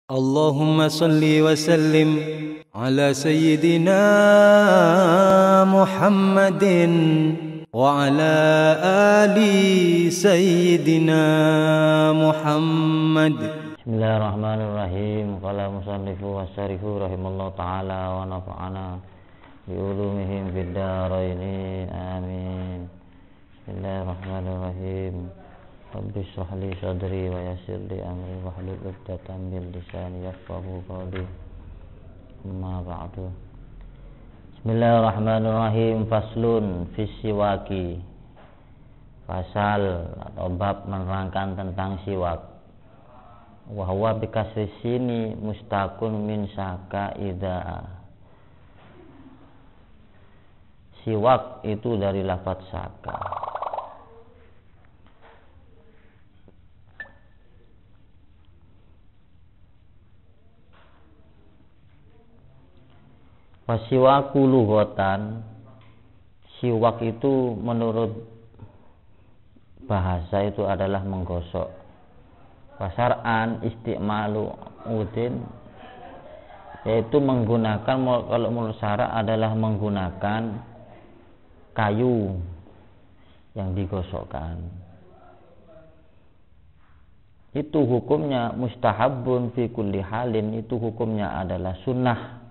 Allahumma salli wa sallim ala sayyidina Muhammadin wa ala ali sayyidina Muhammad. Bismillahirrahmanirrahim. Qala musannifu wa syarihu rahimallahu ta'ala wa nafa'ana bi ulumihim fid dharain. Amin. Bismillahirrahmanirrahim. Rabbi shrah li sadri wa yassir li amri wahlul 'uqdatam min lisani yafqahu qawli. Amma ba'du. Bismillahirrahmanirrahim. Faslun fi siwaki. Fasal atau bab menerangkan tentang siwak. Wa huwa bi kasri sini mustaqun min saka idza. Siwak itu dari lafaz saka. Siwaku lughatan, siwak itu menurut bahasa itu adalah menggosok. Pasar'an isti'malu udin, yaitu menggunakan, kalau menurut syara adalah menggunakan kayu yang digosokkan. Itu hukumnya mustahabun fi kulli halin, itu hukumnya adalah sunnah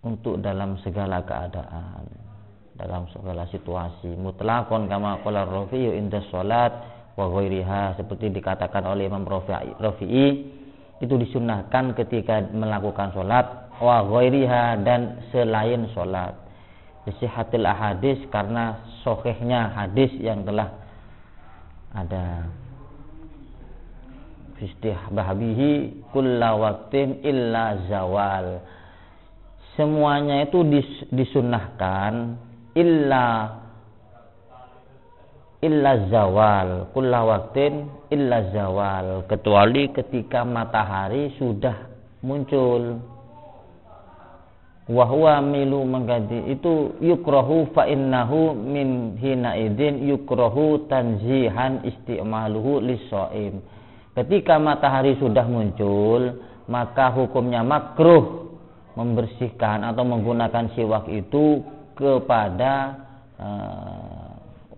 untuk dalam segala keadaan, dalam segala situasi. Mutlaqon kama qala Rafi'i inda sholat wa ghairiha, seperti dikatakan oleh Imam Rafi'i, itu disunnahkan ketika melakukan sholat, wa ghairiha, dan selain sholat. Bisihatil ahadis, karena sahihnya hadis yang telah ada. Fistihbabihi kulla waqtin illa zawal, semuanya itu disunnahkan illa zawal, kulla waqtin illa zawal, kecuali ketika matahari sudah muncul. Wa huwa milu mengganti itu yukrahu fa innahu min hina idin yukrahu tanzihan isti'maluhu lis-shaim. Ketika matahari sudah muncul, maka hukumnya makruh membersihkan atau menggunakan siwak itu kepada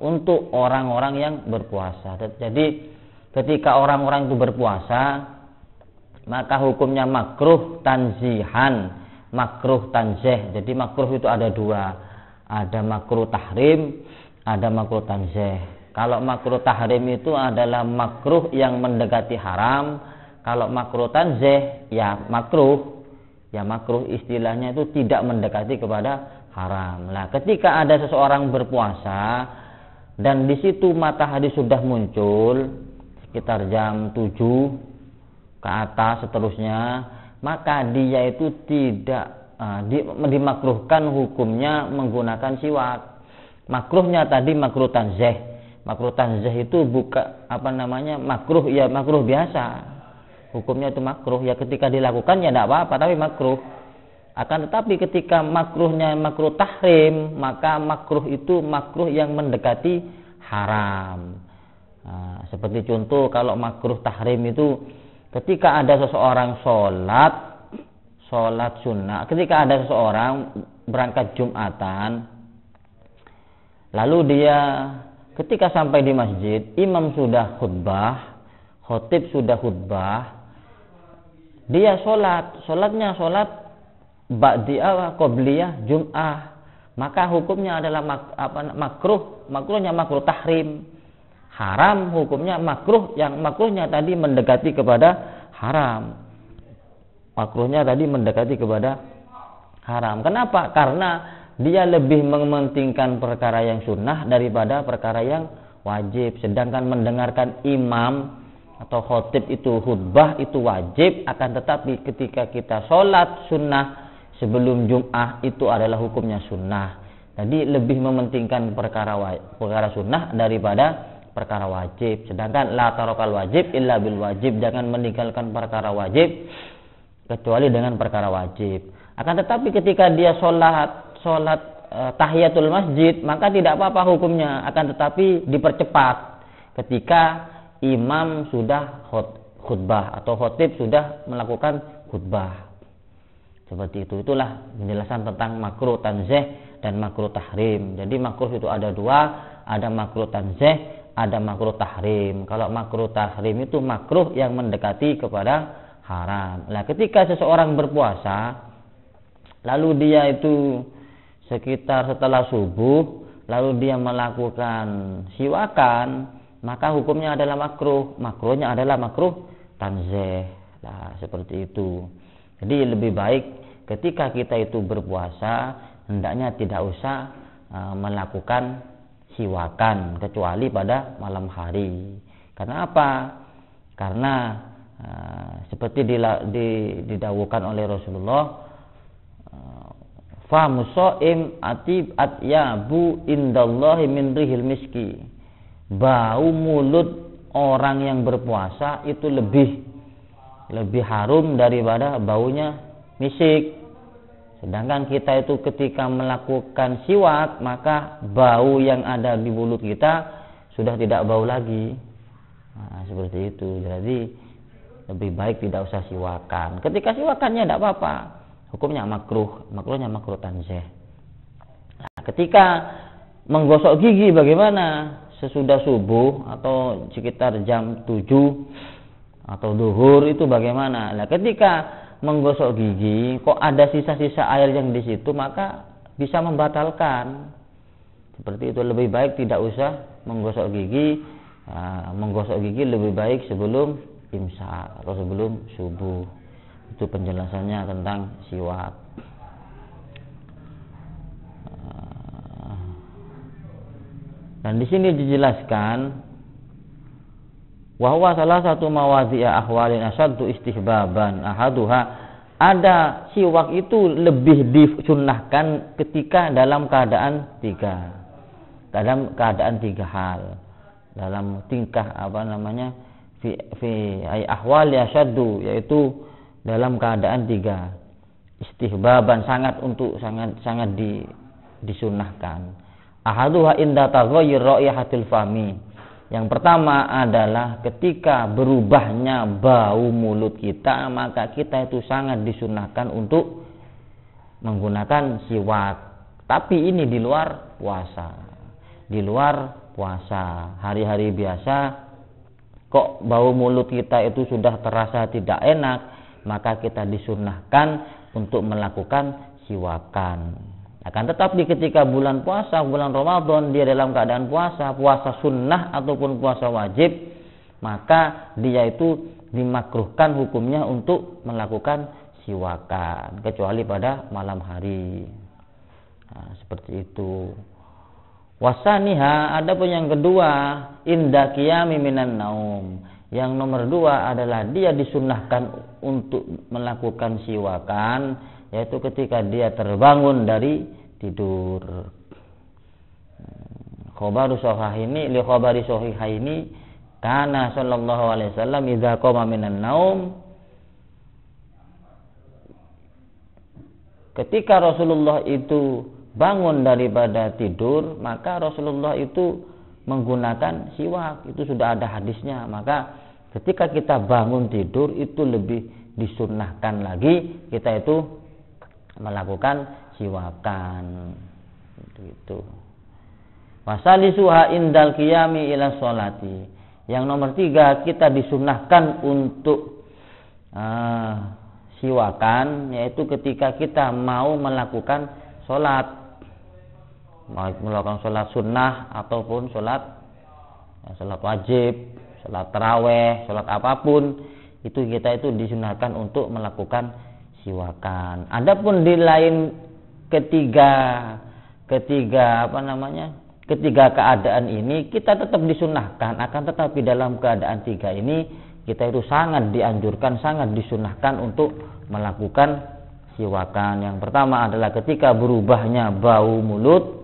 untuk orang-orang yang berpuasa. Jadi ketika orang-orang itu berpuasa, maka hukumnya makruh tanzihan, makruh tanzih. Jadi makruh itu ada dua, ada makruh tahrim, ada makruh tanzih. Kalau makruh tahrim itu adalah makruh yang mendekati haram. Kalau makruh tanzih ya makruh istilahnya itu tidak mendekati kepada haram. Nah, ketika ada seseorang berpuasa dan di situ matahari sudah muncul sekitar jam 7 ke atas seterusnya, maka dia itu tidak dimakruhkan hukumnya menggunakan siwak. Makruhnya tadi makruh tanzih. Makruh tanzih itu bukan makruh, ya makruh biasa. Hukumnya itu makruh, ya ketika dilakukan ya tidak apa-apa, tapi makruh. Akan tetapi ketika makruhnya makruh tahrim, maka makruh itu makruh yang mendekati haram. Nah, seperti contoh, kalau makruh tahrim itu ketika ada seseorang sholat sunnah, ketika ada seseorang berangkat Jumatan, lalu dia ketika sampai di masjid, imam sudah khutbah, khotib sudah khutbah, dia sholatnya ba'diyah qobliyah Jum'ah, maka hukumnya adalah makruhnya makruh tahrim. Haram hukumnya makruh, yang makruhnya tadi mendekati kepada haram. Makruhnya tadi mendekati kepada haram. Kenapa? Karena dia lebih mementingkan perkara yang sunnah daripada perkara yang wajib. Sedangkan mendengarkan imam atau khotib itu khutbah itu wajib, akan tetapi ketika kita sholat sunnah sebelum Jum'ah itu adalah hukumnya sunnah. Jadi lebih mementingkan perkara sunnah daripada perkara wajib. Sedangkan la tarokal wajib illa bil wajib, jangan meninggalkan perkara wajib kecuali dengan perkara wajib. Akan tetapi ketika dia sholat tahiyatul masjid, maka tidak apa-apa hukumnya, akan tetapi dipercepat ketika imam sudah khutbah atau khotib sudah melakukan khutbah. Seperti itu. Itulah penjelasan tentang makruh tanzih dan makruh tahrim. Jadi makruh itu ada dua, ada makruh tanzih, ada makruh tahrim. Kalau makruh tahrim itu makruh yang mendekati kepada haram. Nah, ketika seseorang berpuasa, lalu dia itu sekitar setelah subuh, lalu dia melakukan siwakan, maka hukumnya adalah makruh. Makruhnya adalah makruh tanzih. Nah, seperti itu. Jadi lebih baik ketika kita itu berpuasa, hendaknya tidak usah melakukan siwakan kecuali pada malam hari. Karena apa? Karena seperti didawuhkan oleh Rasulullah, fa musoim atyabu indallahi min rihil miski. Bau mulut orang yang berpuasa itu lebih harum daripada baunya misik. Sedangkan kita itu ketika melakukan siwak, maka bau yang ada di mulut kita sudah tidak bau lagi. Nah, seperti itu. Jadi lebih baik tidak usah siwakan. Ketika siwakannya tidak apa-apa, hukumnya makruh. Makruhnya makruh tanzih. Nah, ketika menggosok gigi bagaimana? Sesudah subuh atau sekitar jam 7 atau duhur itu bagaimana? Nah, ketika menggosok gigi kok ada sisa-sisa air yang di situ, maka bisa membatalkan. Seperti itu, lebih baik tidak usah menggosok gigi. Menggosok gigi lebih baik sebelum imsak atau sebelum subuh. Itu penjelasannya tentang siwak. Dan di sini dijelaskan wahwa salah satu mawadhi'a ahwalin asyaddu istihbaban ahaduha, ada siwak itu lebih disunnahkan ketika dalam keadaan tiga hal, dalam tingkah fi ahwali asyaddu, yaitu dalam keadaan tiga, istihbaban sangat disunnahkan. Ahaduha inda taghayyur raihatil fami. Yang pertama adalah ketika berubahnya bau mulut kita, maka kita itu sangat disunahkan untuk menggunakan siwak. Tapi ini di luar puasa. Di luar puasa, hari-hari biasa kok bau mulut kita itu sudah terasa tidak enak, maka kita disunahkan untuk melakukan siwakan. Akan tetapi ketika bulan puasa, bulan Ramadan, dia dalam keadaan puasa sunnah ataupun puasa wajib, maka dia itu dimakruhkan hukumnya untuk melakukan siwakan, kecuali pada malam hari. Nah, seperti itu. Wasaniha, adapun yang kedua, inda qiyami minan naum. Yang nomor dua adalah dia disunnahkan untuk melakukan siwakan, yaitu ketika dia terbangun dari tidur. Khabaru sahihaini li khabari sahihaini kana sallallahu alaihi wasallam idza qama minan naum, ketika Rasulullah itu bangun daripada tidur, maka Rasulullah itu menggunakan siwak. Itu sudah ada hadisnya. Maka ketika kita bangun tidur itu lebih disunnahkan lagi kita itu melakukan siwakan. Itu. Wasalisuha indal qiyami ila sholati. Yang nomor 3, kita disunnahkan untuk siwakan, yaitu ketika kita mau melakukan sholat, mau melakukan sholat sunnah ataupun sholat wajib, sholat taraweh, sholat apapun, itu kita itu disunahkan untuk melakukan siwakan. Adapun di lain ketiga keadaan ini kita tetap disunahkan, akan tetapi dalam keadaan 3 ini kita itu sangat dianjurkan, sangat disunahkan untuk melakukan siwakan. Yang pertama adalah ketika berubahnya bau mulut.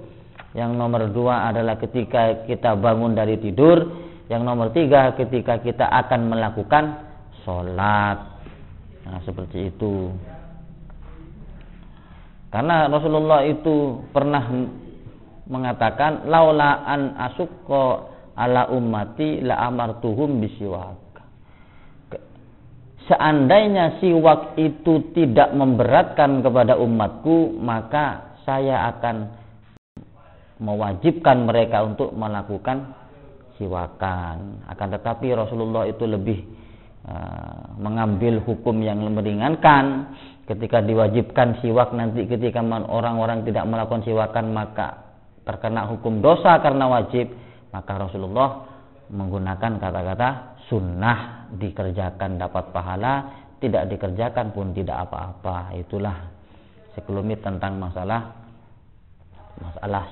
Yang nomor 2 adalah ketika kita bangun dari tidur. Yang nomor 3 ketika kita akan melakukan sholat. Nah, seperti itu. Karena Rasulullah itu pernah mengatakan, laula an asukko ala ummati la amartuhum bisiwak. seandainya siwak itu tidak memberatkan kepada umatku, maka saya akan mewajibkan mereka untuk melakukan siwakan. Akan tetapi Rasulullah itu lebih mengambil hukum yang meringankan. Ketika diwajibkan siwak, nanti ketika orang-orang tidak melakukan siwakan maka terkena hukum dosa karena wajib, maka Rasulullah menggunakan kata-kata sunnah, dikerjakan dapat pahala, tidak dikerjakan pun tidak apa-apa. Itulah sekelumit tentang masalah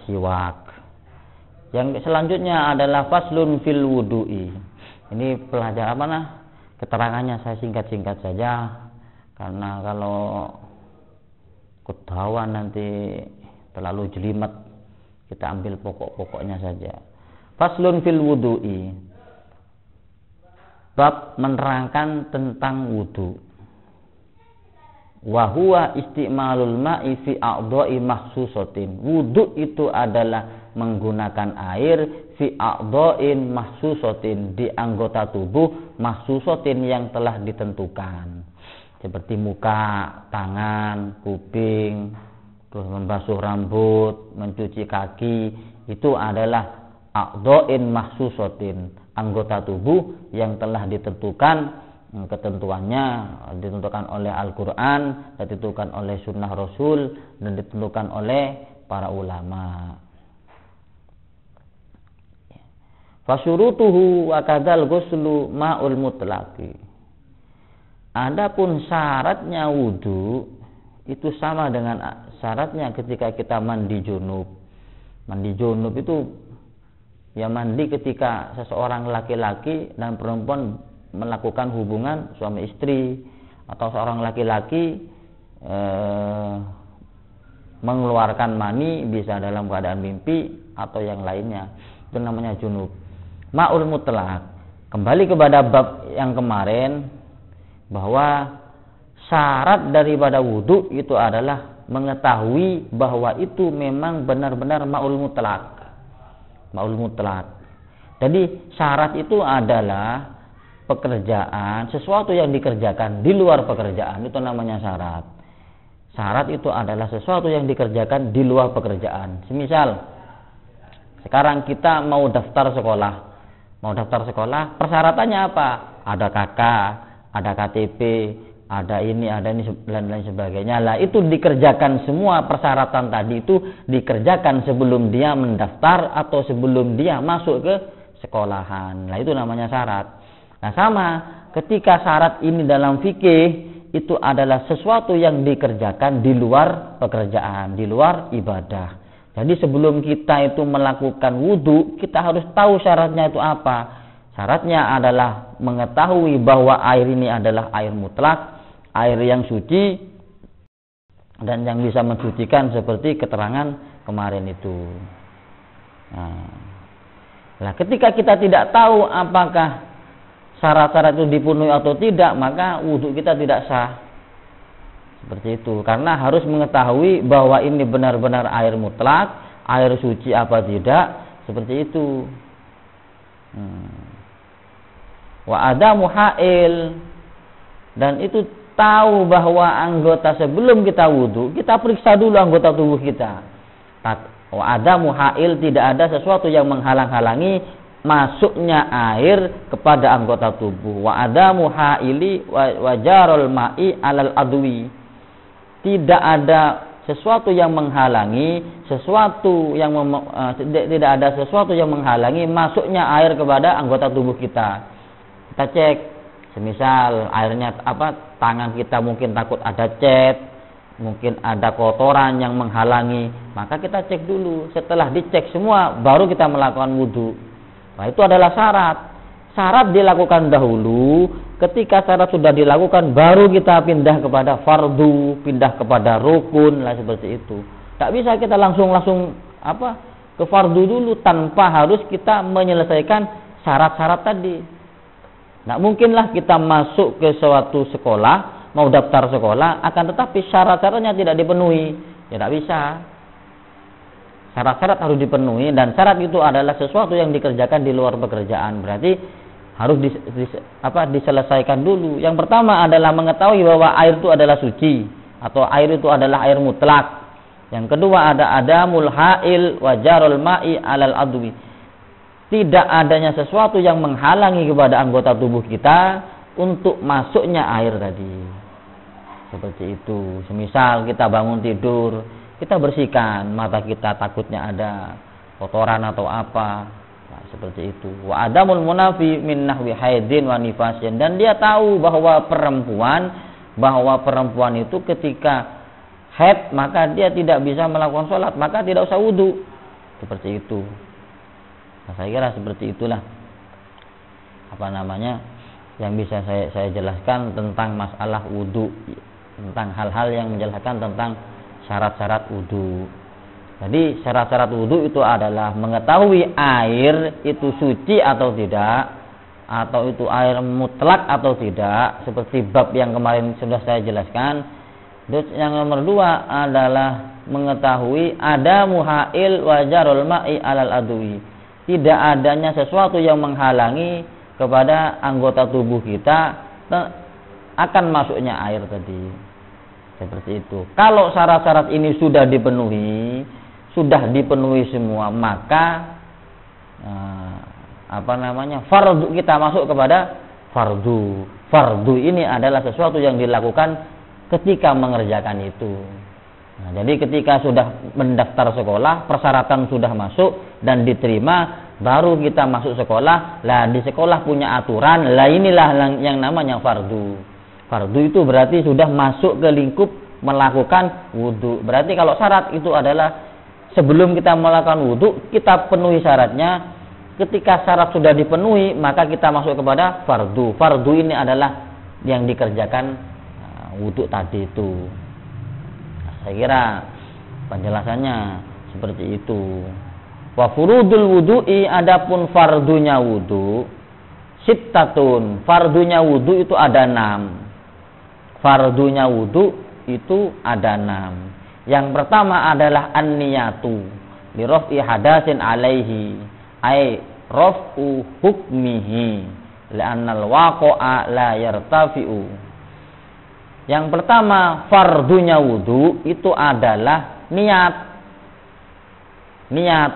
siwak. Yang selanjutnya adalah faslun fil wudu'i. Ini pelajaran keterangannya saya singkat-singkat saja, karena kalau ketahuan nanti terlalu jelimet, kita ambil pokok-pokoknya saja. Faslun fil wudu'i, bab menerangkan tentang wudu. Wa huwa isti'malul ma'i fi a'dha'i mahsusatin. Wudu itu adalah menggunakan air fi a'dha'in mahsusatin, di anggota tubuh mahsusatin yang telah ditentukan, seperti muka, tangan, kuping, terus membasuh rambut, mencuci kaki. Itu adalah a'dha'in mahsusatin, anggota tubuh yang telah ditentukan. Ketentuannya ditentukan oleh Al-Quran, ditentukan oleh Sunnah Rasul, dan ditentukan oleh para ulama. Fasyurutuhu wa kadzal ghuslu ma'ul mutlaqi. Adapun syaratnya wudu itu sama dengan syaratnya ketika kita mandi junub. Mandi junub itu ya mandi ketika seseorang laki-laki dan perempuan melakukan hubungan suami istri, atau seorang laki-laki mengeluarkan mani, bisa dalam keadaan mimpi atau yang lainnya, itu namanya junub. Ma'ul mutlaq, kembali kepada bab yang kemarin, bahwa syarat daripada wudu itu adalah mengetahui bahwa itu memang benar-benar ma'ul mutlaq. Ma'ul mutlaq. Jadi syarat itu adalah pekerjaan, sesuatu yang dikerjakan di luar pekerjaan, itu namanya syarat. Syarat itu adalah sesuatu yang dikerjakan di luar pekerjaan. Semisal sekarang kita mau daftar sekolah, persyaratannya apa? Ada KK, ada KTP, ada ini dan lain sebagainya. Lah itu dikerjakan semua, persyaratan tadi itu dikerjakan sebelum dia mendaftar atau sebelum dia masuk ke sekolahan. Nah itu namanya syarat. Nah sama, ketika syarat ini dalam fikih itu adalah sesuatu yang dikerjakan di luar pekerjaan, di luar ibadah. Jadi sebelum kita itu melakukan wudu, kita harus tahu syaratnya itu apa. Syaratnya adalah mengetahui bahwa air ini adalah air mutlak, air yang suci dan yang bisa mensucikan seperti keterangan kemarin itu. Nah, ketika kita tidak tahu apakah syarat-syarat itu dipenuhi atau tidak, maka wudhu kita tidak sah. Seperti itu. Karena harus mengetahui bahwa ini benar-benar air mutlak, air suci apa tidak, seperti itu. Wa adamu ha'il, dan itu tahu bahwa anggota sebelum kita wudhu, kita periksa dulu anggota tubuh kita. Wa adamu ha'il, tidak ada sesuatu yang menghalang-halangi masuknya air kepada anggota tubuh. Wa adamu ha'ili wa jarul ma'i alal adwi. Tidak ada sesuatu yang menghalangi, tidak ada sesuatu yang menghalangi masuknya air kepada anggota tubuh kita. Kita cek, semisal airnya tangan kita mungkin takut ada cet, mungkin ada kotoran yang menghalangi, maka kita cek dulu. Setelah dicek semua, baru kita melakukan wudu. Nah, itu adalah syarat. Syarat dilakukan dahulu. Ketika syarat sudah dilakukan, baru kita pindah kepada fardu, pindah kepada rukun, lah seperti itu. Tak bisa kita langsung ke fardu dulu tanpa harus kita menyelesaikan syarat-syarat tadi. Nah, mungkinlah kita masuk ke suatu sekolah, mau daftar sekolah, akan tetapi syarat-syaratnya tidak dipenuhi. Ya, tidak bisa. Syarat-syarat harus dipenuhi, dan syarat itu adalah sesuatu yang dikerjakan di luar pekerjaan. Berarti harus diselesaikan dulu. Yang pertama adalah mengetahui bahwa air itu adalah suci atau air itu adalah air mutlak. Yang kedua ada adamul ha'il wa jarul ma'i alal adwi. Tidak adanya sesuatu yang menghalangi kepada anggota tubuh kita untuk masuknya air tadi. Seperti itu. Semisal kita bangun tidur, kita bersihkan mata kita, takutnya ada kotoran atau apa. Nah, seperti itu. Wa adamul munafi min nahwi haidin wa nifasin. Dan dia tahu bahwa perempuan itu ketika haid maka dia tidak bisa melakukan sholat, maka tidak usah wudu. Seperti itu. Nah, saya kira seperti itulah yang bisa saya jelaskan tentang masalah wudu, tentang hal-hal yang menjelaskan tentang syarat-syarat wudu. Jadi syarat-syarat wudu itu adalah mengetahui air itu suci atau tidak, atau itu air mutlak atau tidak, seperti bab yang kemarin sudah saya jelaskan. Terus yang nomor 2 adalah mengetahui ada muhail wajarul ma'i alal adwi. Tidak adanya sesuatu yang menghalangi kepada anggota tubuh kita akan masuknya air tadi. Seperti itu. Kalau syarat-syarat ini sudah dipenuhi semua, maka fardu, kita masuk kepada fardu. Fardu ini adalah sesuatu yang dilakukan ketika mengerjakan itu. Nah, jadi ketika sudah mendaftar sekolah, persyaratan sudah masuk dan diterima, baru kita masuk sekolah. Lah di sekolah punya aturan, lah inilah yang namanya fardu. Fardu itu berarti sudah masuk ke lingkup melakukan wudu. Berarti kalau syarat itu adalah sebelum kita melakukan wudu, kita penuhi syaratnya. Ketika syarat sudah dipenuhi, maka kita masuk kepada fardu. Fardu ini adalah yang dikerjakan wudu tadi itu. Saya kira penjelasannya seperti itu. Wa furudul wudu'i, adapun fardunya wudu sittatun. Fardunya wudu itu ada 6. Fardunya wudu itu ada 6. Yang pertama adalah an-niyatu li raf'i hadasin alaihi, ai raf'u hukmihi li'anna al-waqa'a la yartafi'u. Yang pertama, fardunya wudu itu adalah niat. Niat.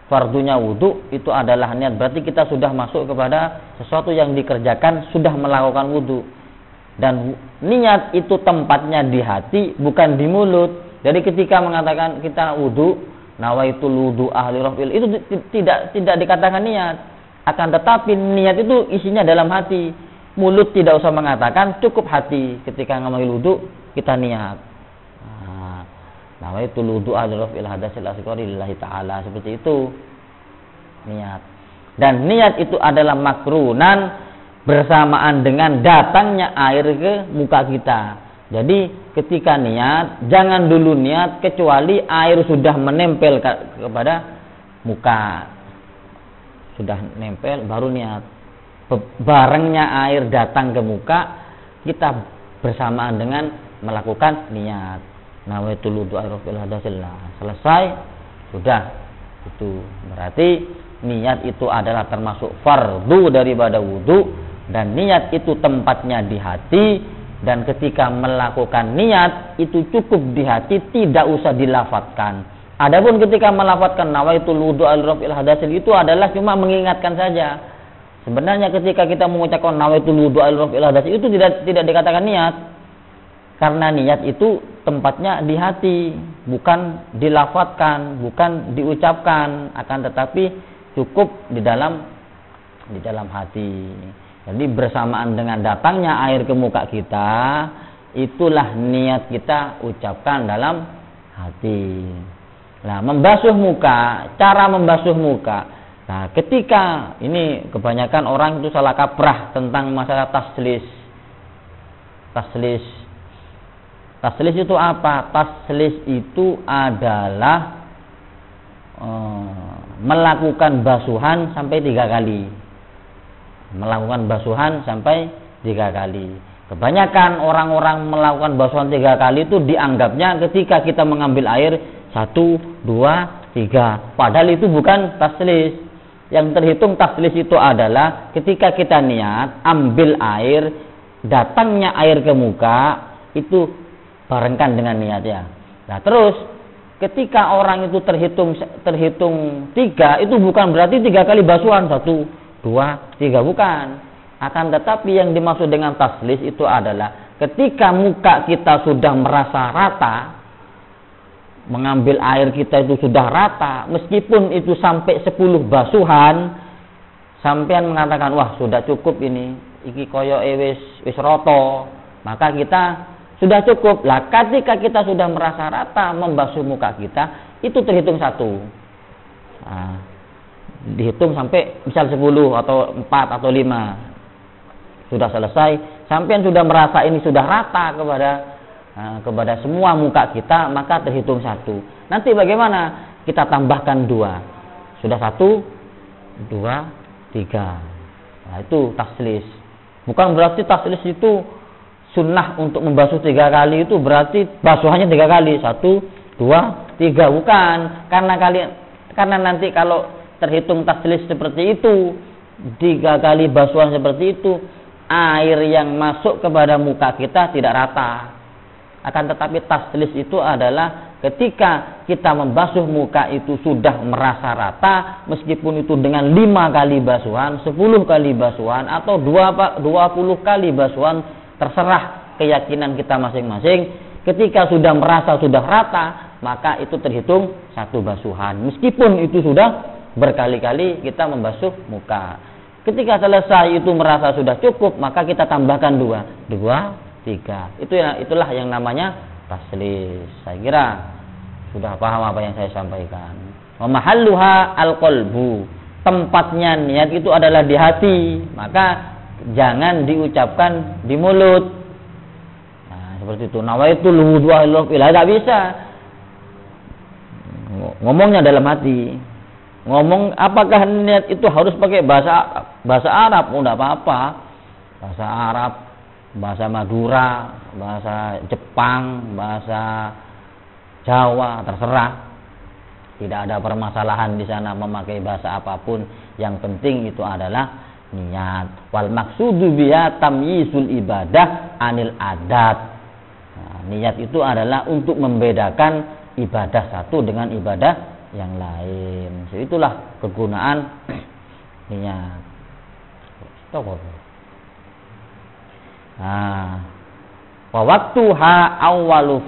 Fardunya wudu itu adalah niat. Berarti kita sudah masuk kepada sesuatu yang dikerjakan, sudah melakukan wudu. Dan niat itu tempatnya di hati, bukan di mulut. Jadi ketika mengatakan kita wudu, nawaitul wudu ahli rafil, itu tidak dikatakan niat. Akan tetapi niat itu isinya dalam hati. Mulut tidak usah mengatakan, cukup hati. Ketika ngambil wudu, kita niat. Nawaitul wudu ahli rafil hadasil asghari lillahi ta'ala. Seperti itu niat. Dan niat itu adalah makrunan bersamaan dengan datangnya air ke muka kita. Jadi ketika niat, jangan dulu niat kecuali air sudah menempel kepada muka. Sudah nempel baru niat. Barengnya air datang ke muka, kita bersamaan dengan melakukan niat. Nawaitul wudu rafil hadasil. Selesai, sudah. Itu berarti niat itu adalah termasuk fardu daripada wudu, dan niat itu tempatnya di hati. Dan ketika melakukan niat itu cukup di hati, tidak usah dilafadzkan. Adapun ketika melafadzkan nawaitul wudu rafil hadasil, itu adalah cuma mengingatkan saja. Sebenarnya ketika kita mengucapkan nawaitul wudu rafil hadasil, itu tidak dikatakan niat. Karena niat itu tempatnya di hati, bukan dilafadzkan, bukan diucapkan, akan tetapi cukup di dalam hati. Jadi bersamaan dengan datangnya air ke muka kita, itulah niat kita ucapkan dalam hati. Nah, membasuh muka, cara membasuh muka. Nah, ketika ini kebanyakan orang itu salah kaprah tentang masalah taslis. Taslis itu apa? Taslis itu adalah melakukan basuhan sampai 3 kali. Melakukan basuhan sampai 3 kali. Kebanyakan orang-orang melakukan basuhan 3 kali itu dianggapnya ketika kita mengambil air 1, 2, 3. Padahal itu bukan taslis. Yang terhitung taslis itu adalah ketika kita niat ambil air, datangnya air ke muka itu barengkan dengan niatnya. Nah terus ketika orang itu terhitung 3, itu bukan berarti 3 kali basuhan, 1, 2, 3, bukan. Akan tetapi yang dimaksud dengan taslis itu adalah ketika muka kita sudah merasa rata, mengambil air kita itu sudah rata, meskipun itu sampai 10 basuhan, sampean mengatakan wah sudah cukup ini, iki koyo wis roto, maka kita sudah cukup. Lah ketika kita sudah merasa rata membasuh muka kita, itu terhitung 1. Nah, dihitung sampai misal 10 atau 4 atau 5 sudah selesai, sampean sudah merasa ini sudah rata kepada semua muka kita, maka terhitung 1. Nanti bagaimana? Kita tambahkan 2. Sudah 1, 2, 3. Nah, itu taslis. Bukan berarti taslis itu sunnah untuk membasuh 3 kali, itu berarti basuhannya 3 kali. 1, 2, 3. Bukan. Karena nanti kalau terhitung taslis seperti itu, 3 kali basuhan seperti itu, air yang masuk kepada muka kita tidak rata. Akan tetapi taslis itu adalah ketika kita membasuh muka itu sudah merasa rata, meskipun itu dengan 5 kali basuhan, 10 kali basuhan, atau 20 kali basuhan, terserah keyakinan kita masing-masing. Ketika sudah merasa sudah rata, maka itu terhitung 1 basuhan, meskipun itu sudah berkali-kali kita membasuh muka. Ketika selesai itu merasa sudah cukup, maka kita tambahkan 2, 3. Itulah yang namanya taslis. Saya kira sudah paham apa yang saya sampaikan. Wa mahalluha al-qalbu. Tempatnya niat itu adalah di hati, maka jangan diucapkan di mulut. Nah, seperti itu. Nawaitul wudhu'a lillahi, tidak bisa. Ngomongnya dalam hati. Ngomong apakah niat itu harus pakai bahasa Arab? Oh, tidak apa-apa. Bahasa Arab, bahasa Madura, bahasa Jepang, bahasa Jawa, terserah. Tidak ada permasalahan di sana memakai bahasa apapun. Yang penting itu adalah niat. Wal maksudu biha tamyizul ibadah anil adat. Nah, niat itu adalah untuk membedakan ibadah satu dengan ibadah yang lain. So, itulah kegunaan niat. Stop. Nah, waktuha awwalu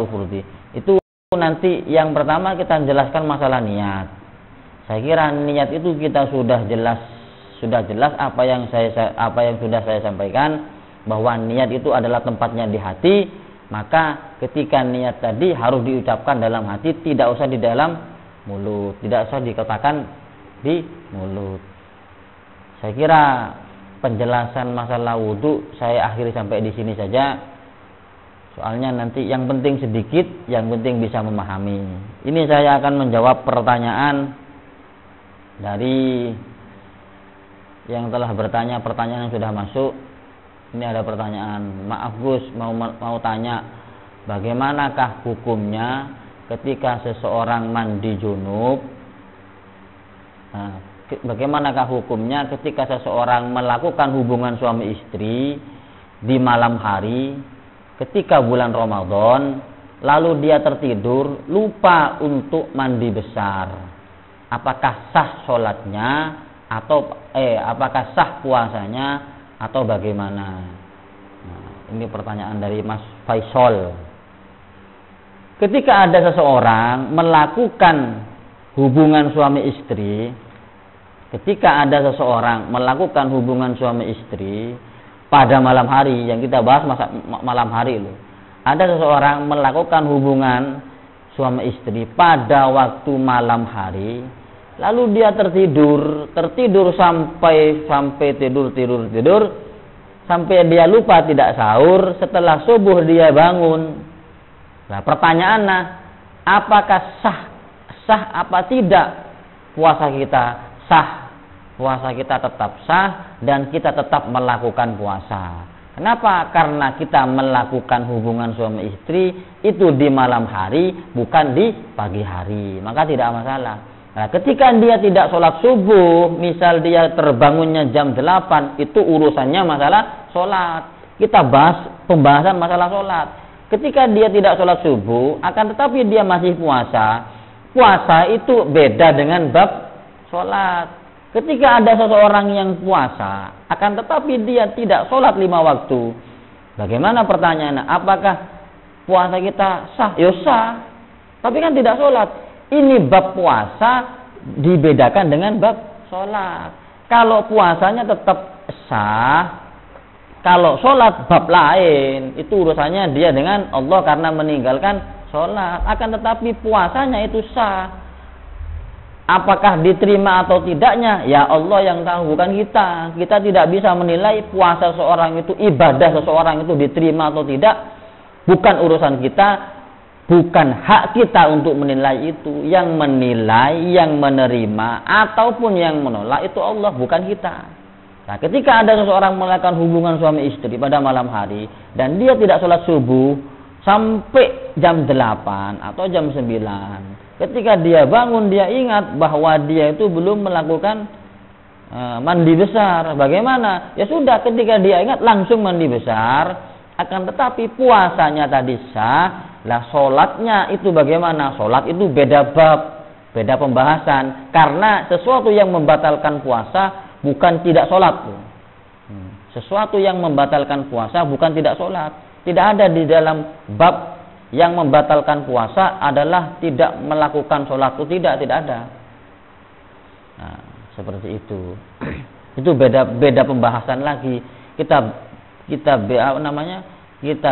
furdi. Itu nanti yang pertama kita jelaskan masalah niat. Saya kira niat itu kita sudah jelas apa yang sudah saya sampaikan, bahwa niat itu adalah tempatnya di hati. Maka ketika niat tadi harus diucapkan dalam hati, tidak usah di dalam mulut, tidak usah dikatakan di mulut. Saya kira penjelasan masalah wudhu saya akhiri sampai di sini saja. Soalnya nanti yang penting sedikit, yang penting bisa memahami. Ini saya akan menjawab pertanyaan dari yang telah bertanya, pertanyaan yang sudah masuk. Ini ada pertanyaan, maaf Gus, mau tanya, bagaimanakah hukumnya ketika seseorang mandi junub? Nah, bagaimanakah hukumnya ketika seseorang melakukan hubungan suami istri di malam hari ketika bulan Ramadan, lalu dia tertidur lupa untuk mandi besar? Apakah sah sholatnya atau apakah sah puasanya atau bagaimana? Nah, ini pertanyaan dari Mas Faisal. Ketika ada seseorang melakukan hubungan suami istri, pada malam hari, yang kita bahas malam hari loh. Ada seseorang melakukan hubungan suami istri pada waktu malam hari, lalu dia tertidur sampai tidur sampai dia lupa tidak sahur. Setelah subuh dia bangun. Nah, pertanyaannya, apakah sah apa tidak puasa kita? Sah. Puasa kita tetap sah dan kita tetap melakukan puasa. Kenapa? Karena kita melakukan hubungan suami istri itu di malam hari, bukan di pagi hari. Maka tidak masalah. Nah, ketika dia tidak sholat subuh, misal dia terbangunnya jam 8, itu urusannya masalah sholat. Kita bahas pembahasan masalah sholat. Ketika dia tidak sholat subuh, akan tetapi dia masih puasa. Puasa itu beda dengan bab sholat. Ketika ada seseorang yang puasa, akan tetapi dia tidak sholat 5 waktu. Bagaimana pertanyaannya? Apakah puasa kita sah? Ya sah. Tapi kan tidak sholat. Ini bab puasa dibedakan dengan bab sholat. Kalau puasanya tetap sah, kalau sholat bab lain, itu urusannya dia dengan Allah karena meninggalkan sholat. Akan tetapi puasanya itu sah. Apakah diterima atau tidaknya? Ya Allah yang tahu, bukan kita. Kita tidak bisa menilai puasa seorang itu, ibadah seseorang itu diterima atau tidak. Bukan urusan kita. Bukan hak kita untuk menilai itu. Yang menilai, yang menerima, ataupun yang menolak itu Allah, bukan kita. Nah, ketika ada seseorang melakukan hubungan suami istri pada malam hari, dan dia tidak sholat subuh sampai jam 8 atau jam 9. Ketika dia bangun, dia ingat bahwa dia itu belum melakukan mandi besar. Bagaimana? Ya sudah, ketika dia ingat langsung mandi besar. Akan tetapi puasanya tadi sah. Lah sholatnya itu bagaimana? Sholat itu beda bab, beda pembahasan. Karena sesuatu yang membatalkan puasa bukan tidak sholat. Sesuatu yang membatalkan puasa bukan tidak sholat. Tidak ada di dalam bab yang membatalkan puasa adalah tidak melakukan sholat itu tidak ada. Nah, seperti itu. Itu beda pembahasan lagi. Kita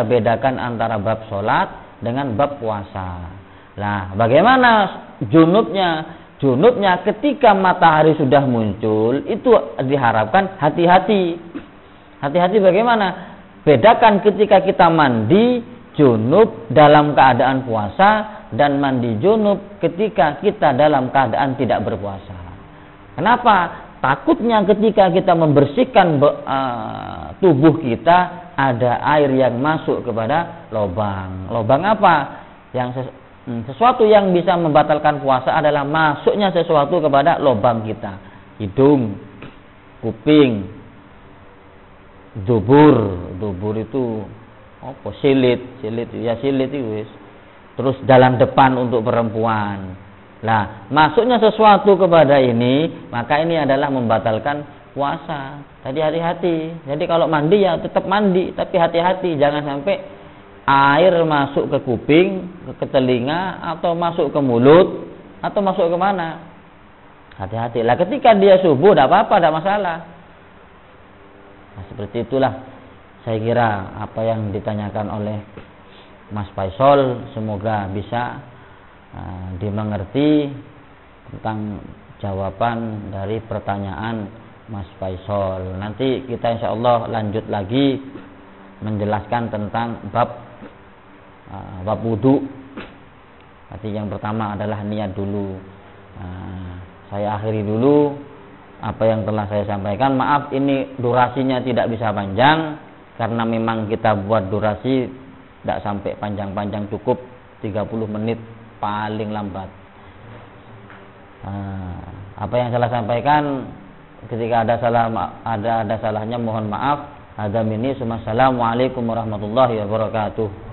bedakan antara bab sholat dengan bab puasa. Nah, bagaimana junubnya? Junubnya ketika matahari sudah muncul, itu diharapkan hati-hati. Hati-hati bagaimana? Bedakan ketika kita mandi junub dalam keadaan puasa dan mandi junub ketika kita dalam keadaan tidak berpuasa. Kenapa? Takutnya ketika kita membersihkan tubuh kita, ada air yang masuk kepada lubang. Lubang apa? Sesuatu yang bisa membatalkan puasa adalah masuknya sesuatu kepada lubang kita. Hidung, kuping, dubur itu apa? Silit itu wis. Terus dalam depan untuk perempuan. Nah, masuknya sesuatu kepada ini, maka ini adalah membatalkan puasa. Tadi hati-hati. Jadi kalau mandi ya tetap mandi, tapi hati-hati jangan sampai air masuk ke kuping, ke telinga, atau masuk ke mulut, atau masuk ke mana. Hati-hati. Lah ketika dia subuh tidak apa-apa, tidak masalah. Nah, seperti itulah saya kira apa yang ditanyakan oleh Mas Faisal, semoga bisa dimengerti tentang jawaban dari pertanyaan Mas Faisal. Nanti kita insya Allah lanjut lagi menjelaskan tentang bab wudu. Nanti yang pertama adalah niat dulu. Saya akhiri dulu apa yang telah saya sampaikan. Maaf ini durasinya tidak bisa panjang karena memang kita buat durasi tidak sampai panjang-panjang, cukup 30 menit paling lambat. Apa yang saya sampaikan ketika ada salahnya mohon maaf. Ada minni. Assalamualaikum warahmatullahi wabarakatuh.